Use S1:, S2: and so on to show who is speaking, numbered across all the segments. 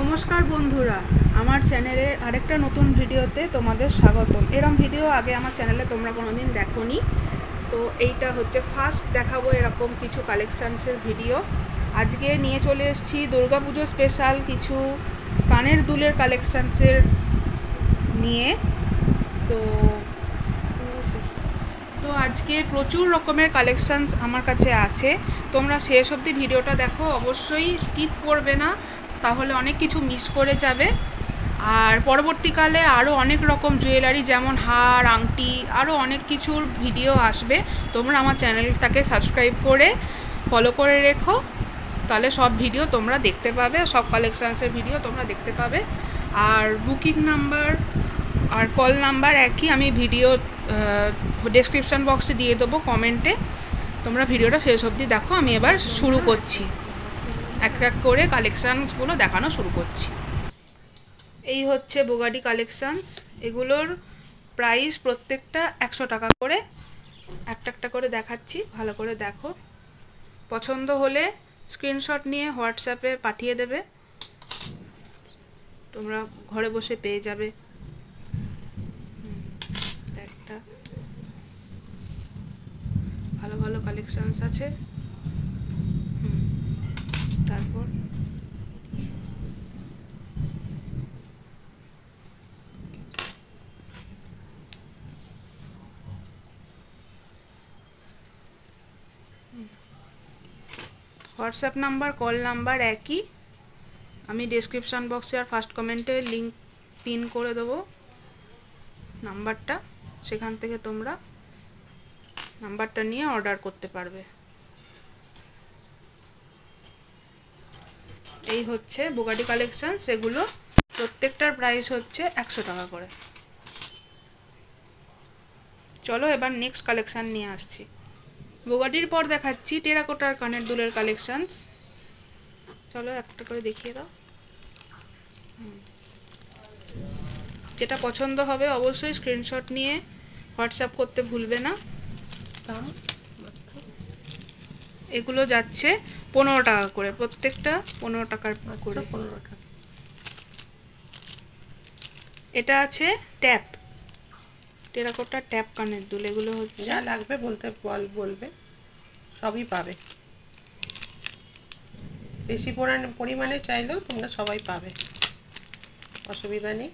S1: নমস্কার বন্ধুরা, আমার চ্যানেলের আরেকটা নতুন ভিডিওতে তোমাদের স্বাগতম। এরকম ভিডিও আগে আমার চ্যানেলে তোমরা কোনোদিন দেখোনি, তো এইটা হচ্ছে ফার্স্ট দেখাবো এরকম কিছু কালেকশানসের ভিডিও। আজকে নিয়ে চলে এসেছি দুর্গাপুজো স্পেশাল কিছু কানের দুলের কালেকশানসের নিয়ে। তো আজকে প্রচুর রকমের কালেকশানস আমার কাছে আছে, তোমরা শেষ অবধি ভিডিওটা দেখো, অবশ্যই স্কিপ করবে না, তাহলে অনেক কিছু মিস করে যাবে। আর পরবর্তীকালে আরও অনেক রকম জুয়েলারি যেমন হার, আংটি, আরও অনেক কিছুর ভিডিও আসবে। তোমরা আমার চ্যানেলটাকে সাবস্ক্রাইব করে ফলো করে রেখো, তাহলে সব ভিডিও তোমরা দেখতে পাবে, সব কালেকশানসের ভিডিও তোমরা দেখতে পাবে। আর বুকিং নাম্বার আর কল নাম্বার একই, আমি ভিডিও ডেসক্রিপশান বক্সে দিয়ে দেবো কমেন্টে। তোমরা ভিডিওটা শেষ অবধি দেখো। আমি এবার শুরু করছি, এক এক করে কালেকশানসগুলো দেখানো শুরু করছি। এই হচ্ছে বুগাটি কালেকশানস, এগুলোর প্রাইস প্রত্যেকটা 100 টাকা করে। একটা একটা করে দেখাচ্ছি, ভালো করে দেখো। পছন্দ হলে স্ক্রিনশট নিয়ে হোয়াটসঅ্যাপে পাঠিয়ে দেবে, তোমরা ঘরে বসে পেয়ে যাবে। একটা ভালো ভালো কালেকশানস আছে। তারপর হোয়াটসঅ্যাপ নাম্বার কল নাম্বার একই, আমি ডেসক্রিপশান বক্সে আর ফার্স্ট কমেন্টে লিঙ্ক পিন করে দেবো নাম্বারটা, সেখান থেকে তোমরা নাম্বারটা নিয়ে অর্ডার করতে পারবে। এই হচ্ছে বুগাটি কালেকশান, সেগুলো প্রত্যেকটার প্রাইস হচ্ছে 100 টাকা করে। চলো এবার নেক্সট কালেকশান নিয়ে আসছি। বুগাটির পর দেখাচ্ছি টেরাকোটার কানের দুলের কালেকশানস। চলো একটা করে দেখিয়ে দাও। যেটা পছন্দ হবে অবশ্যই স্ক্রিনশট নিয়ে হোয়াটসঅ্যাপ করতে ভুলবে না। এগুলো যাচ্ছে 15 টাকা করে, প্রত্যেকটা 15 টাকার করে। 15 টাকা। এটা আছে ট্যাপ, টেরাকোটার ট্যাপ কানের দুল। এগুলো হচ্ছে
S2: যা লাগবে বলবে, সবই পাবে। বেশি পরিমাণে চাইলেও তোমরা সবাই পাবে, অসুবিধা নেই।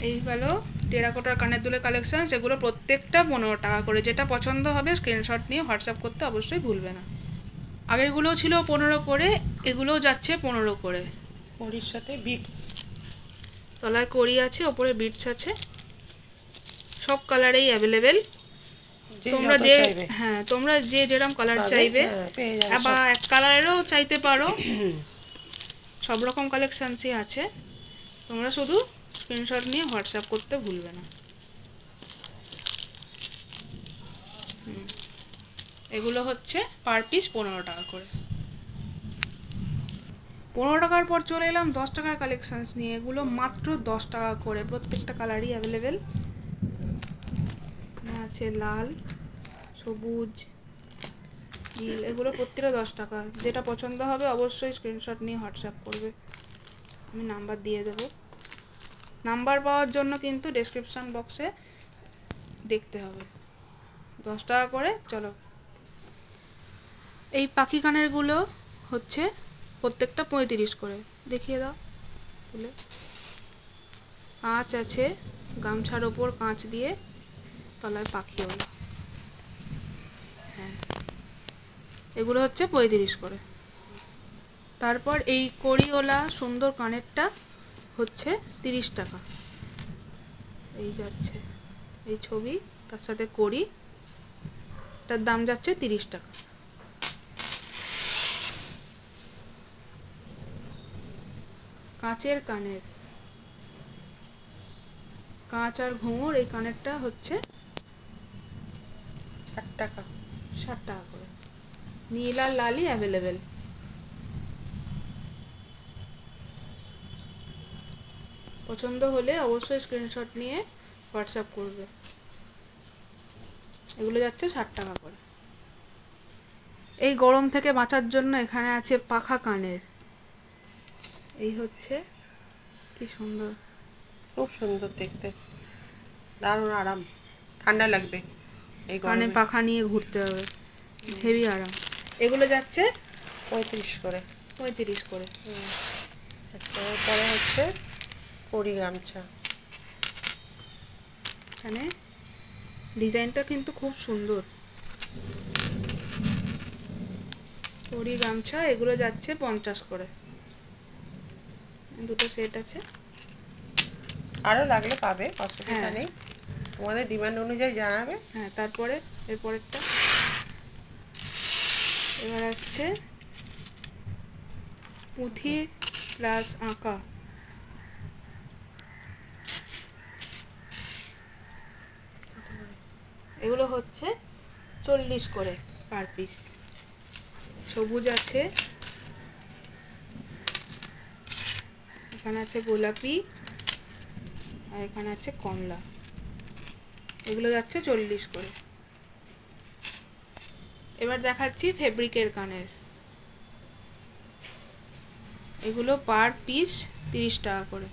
S1: এই গেল টেরাকোটার কানের দুলের কালেকশন, সেগুলো প্রত্যেকটা 15 টাকা করে। যেটা পছন্দ হবে স্ক্রিনশট নিয়ে হোয়াটসঅ্যাপ করতে অবশ্যই ভুলবে না। আগেরগুলো ছিল 15 করে, এগুলোও যাচ্ছে 15 করে।
S2: কড়ির সাথে বিটস,
S1: তলায় কড়ি আছে, ওপরে বিটস আছে, সব কালারেই অ্যাভেলেবেল। তোমরা যে যেরকম কালার চাইবে, বা এক কালারেরও চাইতে পারো, সব রকম কালেকশানসই আছে। তোমরা শুধু স্ক্রিনশট নিয়ে হোয়াটসঅ্যাপ করতে ভুলবে না। এগুলো হচ্ছে পার পিস 15 টাকা করে। 15 টাকার পর চলে এলাম 10 টাকার কালেকশানস নিয়ে। এগুলো মাত্র 10 টাকা করে, প্রত্যেকটা কালারই অ্যাভেলেবেল আছে, লাল, সবুজ, নীল, এগুলো প্রত্যেকটা 10 টাকা। যেটা পছন্দ হবে অবশ্যই স্ক্রিনশট নিয়ে হোয়াটসঅ্যাপ করবে, আমি নাম্বার দিয়ে দেবো। নাম্বার পাওয়ার জন্য কিন্তু ডেসক্রিপশান বক্সে দেখতে হবে। 10 টাকা করে। চলো, এই পাখি কানেরগুলো হচ্ছে প্রত্যেকটা 35 করে। দেখিয়ে দাও তুলে। কাঁচ আছে, গামছার ওপর কাঁচ দিয়ে, তলায় পাখিওয়ালা। হ্যাঁ, এগুলো হচ্ছে 35 করে। তারপর এই কড়িওয়ালা সুন্দর কানেরটা হচ্ছে 30 টাকা। এই যাচ্ছে এই ছবি, তার সাথে কড়ি, এটার দাম যাচ্ছে 30 টাকা। কাঁচের কানের, কাঁচ আর ঘুঙুর, এই কানেরটা হচ্ছে
S2: 60 টাকা।
S1: 60 টাকা করে। নীল আর লালই অ্যাভেলেবেল। পছন্দ হলে অবশ্যই স্ক্রিনশট নিয়ে হোয়াটসঅ্যাপ করবে। এগুলো যাচ্ছে 60 টাকা করে। এই গরম থেকে বাঁচার জন্য এখানে আছে পাখা কানের, এই হচ্ছে, কি সুন্দর,
S2: খুব সুন্দর দেখতে, দারুণ আরাম, ঠান্ডা লাগবে এই
S1: কানে
S2: গরমে।
S1: পাখা নিয়ে ঘুরতে হবে, হেভি আরাম। এগুলো যাচ্ছে
S2: 35 করে।
S1: 35 করে।
S2: তারপরে হচ্ছে কড়ি গামছা।
S1: এখানে ডিজাইনটা কিন্তু খুব সুন্দর, কড়ি গামছা। এগুলো যাচ্ছে 50 করে। দুটো সেট আছে,
S2: আরও লাগলে পাবে, অসুবিধা
S1: হ্যাঁ।
S2: নেই, তোমাদের ডিমান্ড অনুযায়ী জানাবে।
S1: হ্যাঁ, তারপরে এরপরেরটা এবার আসছে পুঁথি প্লাস আঁকা। এগুলো হচ্ছে 40 করে পার পিস। সবুজ আছে, এখানে আছে গোলাপি, আর এখানে আছে কমলা। এগুলো যাচ্ছে 40 করে। এবার দেখাচ্ছি ফেব্রিকের কানের। এগুলো পার পিস 30 টাকা করে।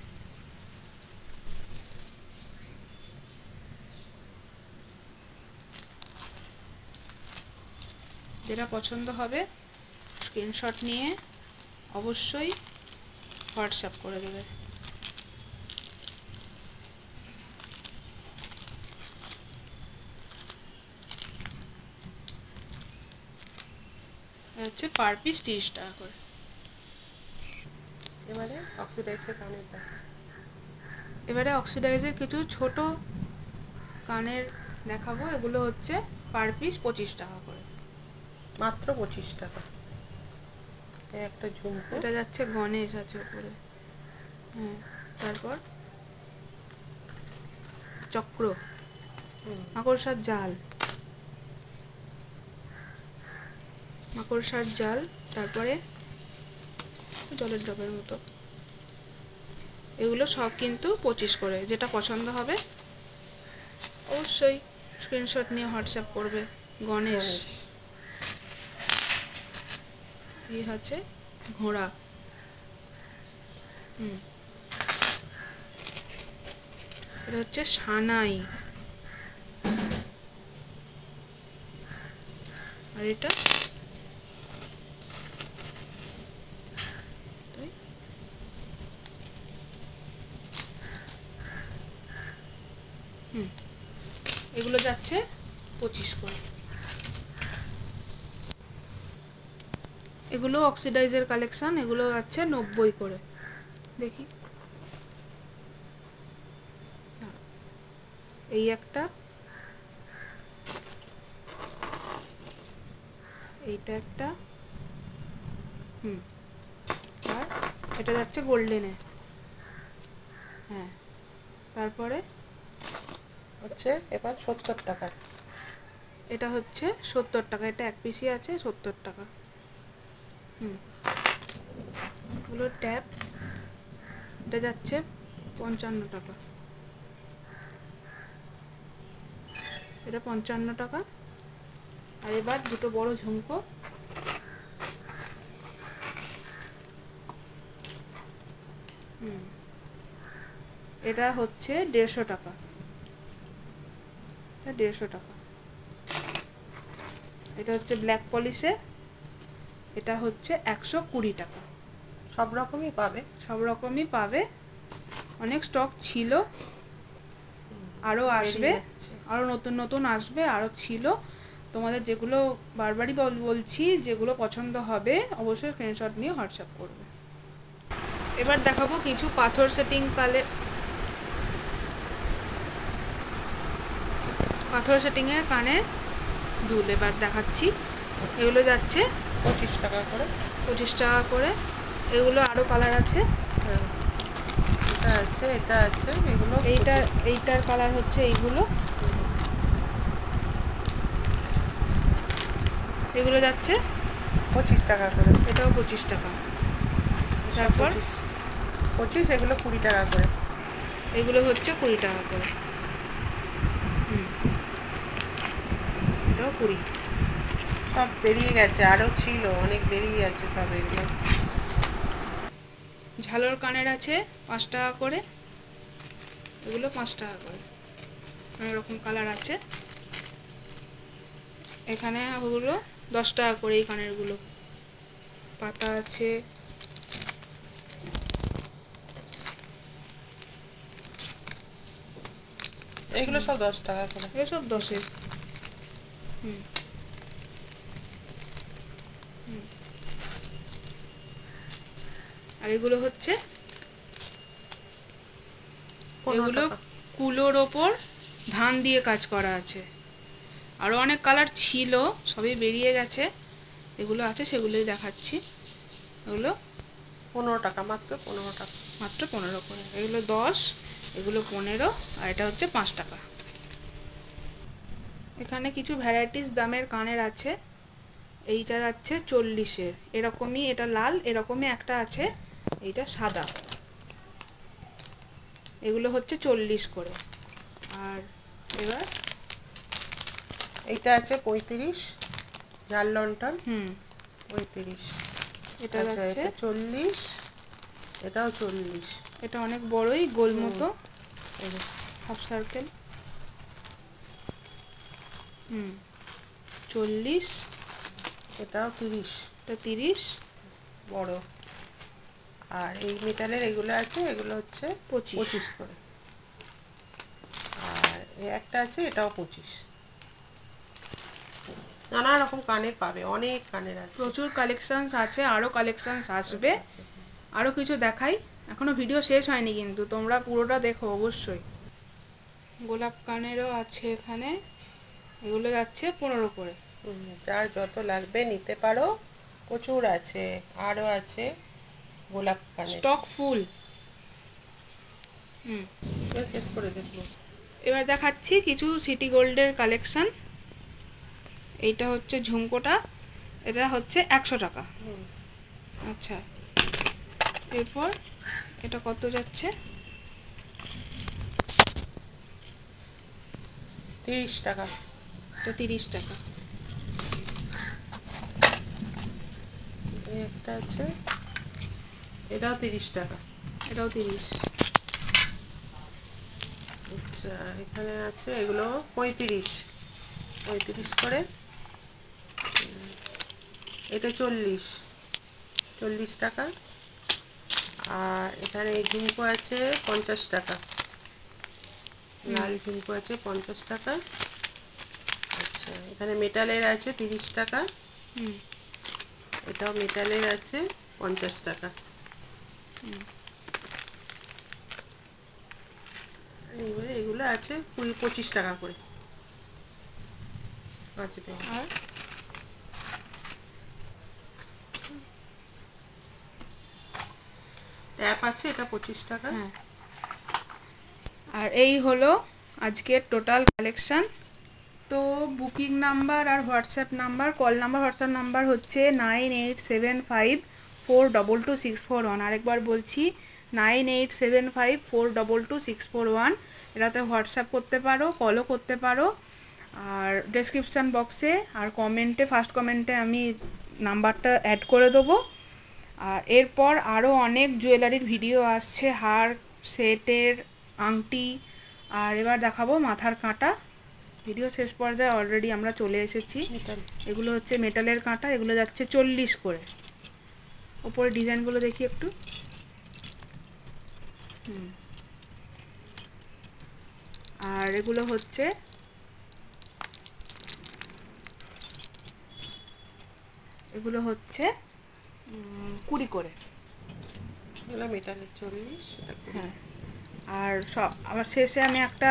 S1: যেটা পছন্দ হবে স্ক্রিনশট নিয়ে অবশ্যই হোয়াটসঅ্যাপ করে দেবে। হচ্ছে পার পিস 30 টাকা করে।
S2: এবারে অক্সিডাইজের কানেরটা।
S1: এবারে অক্সিডাইজের কিছু ছোট কানের দেখাবো। এগুলো হচ্ছে পার পিস 25 টাকা করে।
S2: মাত্র 25 টাকা। এই একটা ঝুমকো।
S1: এটা যাচ্ছে গণেশ আছে উপরে, হ্যাঁ। তারপর চক্র, মাকড়সার জাল, মাকড়সার জাল। তারপরে জলের ডবের মতো। এগুলো সব কিন্তু 25 করে। যেটা পছন্দ হবে অবশ্যই স্ক্রিনশট নিয়ে হোয়াটসঅ্যাপ করবে। গণেশ। এই হচ্ছে ঘোড়া, এটা হচ্ছে সানাই, আর এটা এগুলো যাচ্ছে 25 করে। এগুলো অক্সিডাইজের কালেকশন। এগুলো যাচ্ছে 90 করে। দেখি, এই একটা, এইটা একটা, আর এটা যাচ্ছে গোল্ডেনে, হ্যাঁ। তারপরে
S2: হচ্ছে এবার 70 টাকা।
S1: এটা হচ্ছে 70 টাকা। এটা এক পিসই আছে, 70 টাকা। এগুলো ট্যাপ, এটা যাচ্ছে 55 টাকা। এটা 55 টাকা। আর এবার দুটো বড় ঝুমকো, এটা হচ্ছে 150 টাকা। এটা 150 টাকা। এটা হচ্ছে ব্ল্যাক পলিশে, এটা হচ্ছে 120 টাকা।
S2: সব রকমই পাবে,
S1: সব রকমই পাবে। অনেক স্টক ছিল, আরও আসবে, আরও নতুন নতুন আসবে, আরও ছিল। তোমাদের যেগুলো বারবারই বলছি, যেগুলো পছন্দ হবে অবশ্যই স্ক্রিনশট নিয়ে হোয়াটসঅ্যাপ করবে। এবার দেখাবো কিছু পাথর সেটিং পাথর সেটিংয়ের কানের দুল এবার দেখাচ্ছি। এগুলো যাচ্ছে
S2: 25 টাকা করে।
S1: 25 টাকা করে। এগুলো আরও কালার আছে,
S2: এটা আছে, এটা আছে, এগুলো
S1: এইটার কালার হচ্ছে এইগুলো। এগুলো যাচ্ছে
S2: 25 টাকা করে।
S1: এটাও 25 টাকা। তারপর
S2: 25, এগুলো 20 টাকা করে।
S1: এগুলো হচ্ছে 20 টাকা করে। এটাও 20।
S2: সব বেরিয়ে গেছে, আরও ছিল অনেক, বেরিয়ে গেছে সব এগুলো।
S1: ঝালর কানের আছে 5 টাকা করে, এগুলো 5 টাকা করে, অনেক রকম কালার আছে। এখানে ওগুলো 10 টাকা করে, এই কানেরগুলো পাতা আছে।
S2: এইগুলো সব 10 টাকা করে,
S1: এগুলো সব 10-এর। আর এগুলো হচ্ছে, এগুলো কুলোর ওপর ধান দিয়ে কাজ করা আছে। আরও অনেক কালার ছিল, সবই বেরিয়ে গেছে। এগুলো আছে, সেগুলোই দেখাচ্ছি। এগুলো
S2: 15 টাকা, মাত্র 15 টাকা,
S1: মাত্র 15 করে। এগুলো 10, এগুলো 15, আর এটা হচ্ছে 5 টাকা। এখানে কিছু ভ্যারাইটিস দামের কানের আছে। এইটা যাচ্ছে 40-এর, এরকমই, এটা লাল, এরকমই একটা আছে, এইটা সাদা। এগুলো হচ্ছে 40 করে। আর এবার
S2: এইটা আছে 35, জাল লন্ঠন 35,
S1: এটা যাচ্ছে
S2: 40, এটাও 40।
S1: এটা অনেক বড়ই, গোল মতো, হাফ সার্কেল। 40,
S2: এটাও 30,
S1: এটা 30,
S2: বড়। আর এই মেটালের এগুলো আছে, এগুলো হচ্ছে 25 করে। আর এই একটা আছে, এটাও 25। নানা রকম কানের পাবে, অনেক কানের আছে,
S1: প্রচুর কালেকশনস আছে, আরও কালেকশনস আসবে। আরও কিছু দেখাই, এখনো ভিডিও শেষ হয়নি, কিন্তু তোমরা পুরোটা দেখো অবশ্যই। গোলাপ কানেরও আছে এখানে, এগুলো যাচ্ছে 15 করে।
S2: যার যত লাগবে নিতে পারো, প্রচুর আছে। আরও আছে গোলাপ কানের,
S1: স্টক ফুল।
S2: শেষ করে দেখবো।
S1: এবার দেখাচ্ছি কিছু সিটি গোল্ডের কালেকশন। এইটা হচ্ছে ঝুমকোটা, এটা হচ্ছে 100 টাকা। আচ্ছা, এরপর এটা কত যাচ্ছে?
S2: 30 টাকা।
S1: এটা 30 টাকা।
S2: এই একটা আছে, এটাও 30 টাকা।
S1: এটাও 30।
S2: আচ্ছা, এখানে আছে এগুলো 35 করে। এটা 40 টাকা। আর এখানে এই ঝুমকো আছে 50 টাকা, লাল ঝুমকো আছে 50 টাকা। আচ্ছা, এখানে মেটালের আছে 30 টাকা। এটাও মেটালের আছে 50 টাকা। এবারে এগুলো আছে 20-25 টাকা করে। আচ্ছা,
S1: আর
S2: ট্যাপ আছে, এটা 25 টাকা।
S1: আর এই হলো আজকের টোটাল কালেকশন। তো বুকিং নাম্বার আর WhatsApp number, call number, WhatsApp number হচ্ছে 9875422641। আরেকবার বলছি, 9875422641। এটাতে হোয়াটসঅ্যাপ করতে পারো, কলও করতে পারো। আর ডেসক্রিপশান বক্সে আর কমেন্টে, ফার্স্ট কমেন্টে আমি নাম্বারটা অ্যাড করে দেবো। আর এরপর আরও অনেক জুয়েলারির ভিডিও আসছে, হার, সেটের, আংটি। আর এবার দেখাবো মাথার কাঁটা। ভিডিও শেষ পর্যায়ে অলরেডি আমরা চলে এসেছি। এগুলো হচ্ছে মেটালের কাঁটা, এগুলো যাচ্ছে 40 করে। ওপরে ডিজাইনগুলো দেখি একটু। আর এগুলো হচ্ছে এগুলো হচ্ছে 20 করে।
S2: মেটালের 40।
S1: হ্যাঁ, আর সব আবার শেষে আমি একটা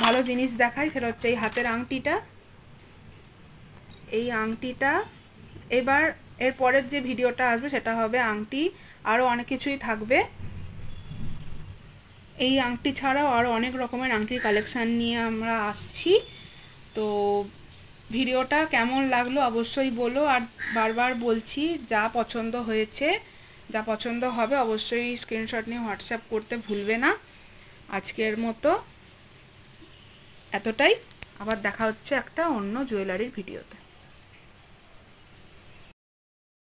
S1: ভালো জিনিস দেখাই, সেটা হচ্ছে এই হাতের আংটিটা। এই আংটিটা এবার এর পরের যে ভিডিওটা আসবে সেটা হবে আংটি, আরও অনেক কিছুই থাকবে। এই আংটি ছাড়াও আরও অনেক রকমের আংটির কালেকশান নিয়ে আমরা আসছি। তো ভিডিওটা কেমন লাগলো অবশ্যই বলো। আর বারবার বলছি, যা পছন্দ হয়েছে, যা পছন্দ হবে অবশ্যই স্ক্রিনশট নিয়ে হোয়াটসঅ্যাপ করতে ভুলবে না। আজকের মতো এতটাই, আবার দেখা হচ্ছে একটা অন্য জুয়েলারির ভিডিওতে।